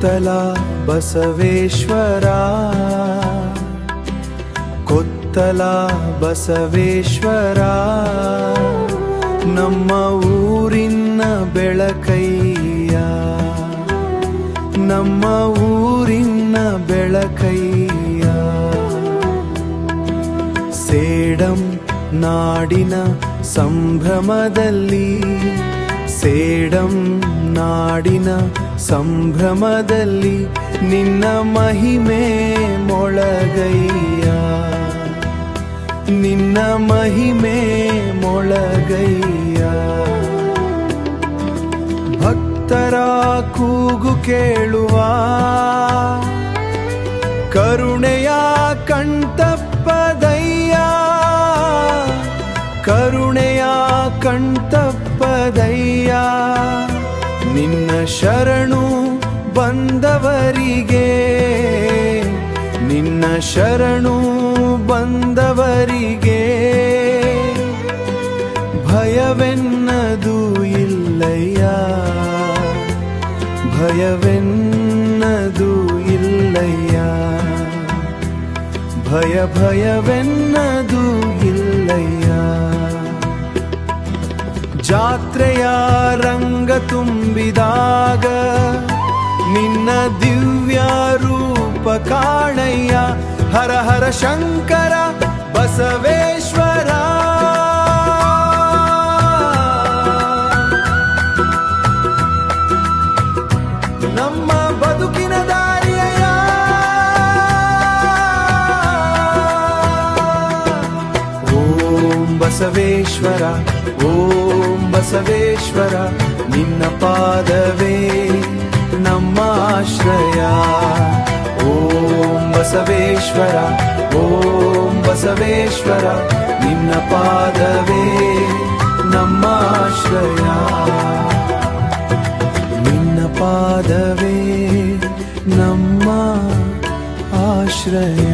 ಕೊತ್ತಲ ಬಸವೇಶ್ವರ ಕೊತ್ತಲ ಬಸವೇಶ್ವರ ನಮ್ಮ ಊರಿನ ಬೆಳಕಯ್ಯ ನಮ್ಮ ಊರಿನ ಬೆಳಕಯ್ಯ ಸೇಡಂ ನಾಡಿನ ಸಂಭ್ರಮದಲ್ಲಿ ಸೇಡಂ ನಾಡಿನ ಸಂಭ್ರಮದಲ್ಲಿ ನಿನ್ನ ಮಹಿಮೆ ಮೊಳಗಯ್ಯ ನಿನ್ನ ಮಹಿಮೆ ಮೊಳಗಯ್ಯ ಭಕ್ತರ ಕೂಗು ಕೇಳುವ ಕರುಣೆಯ ಕಣ್ತಪ್ಪದಯ್ಯ ಕರುಣೆಯ ಕಣ್ತಪ್ಪದಯ್ಯ ನಿನ್ನ ಶರಣು ಬಂದವರಿಗೆ ನಿನ್ನ ಶರಣು ಬಂದವರಿಗೆ ಭಯವೆನ್ನದು ಇಲ್ಲಯ್ಯ ಭಯವೆನ್ನದು ಇಲ್ಲಯ್ಯ ಭಯವೆನ್ನದು ಇಲ್ಲಯ್ಯ ಜಾತ್ರೆಯ ರಂಗ ತುಂಬಿದಾಗ ನಿನ್ನ ದಿವ್ಯ ರೂಪ ಕಾಣಯ್ಯ ಹರ ಹರ ಶಂಕರ ಬಸವೇಶ್ವರ ನಮ್ಮ ಬದುಕಿನ ದಾರಿಯಯ್ಯ ಓಂ ಬಸವೇಶ್ವರ ಓಂ ಬಸವೇಶ್ವರ ನಿನ್ನ ಪಾದವೇ ನಮ್ಮ ಆಶ್ರಯ ಓಂ ಬಸವೇಶ್ವರ ಓಂ ಬಸವೇಶ್ವರ ನಿನ್ನ ಪಾದವೇ ನಮ್ಮ ಆಶ್ರಯ ನಿನ್ನ ಪಾದವೇ ನಮ್ಮ ಆಶ್ರಯ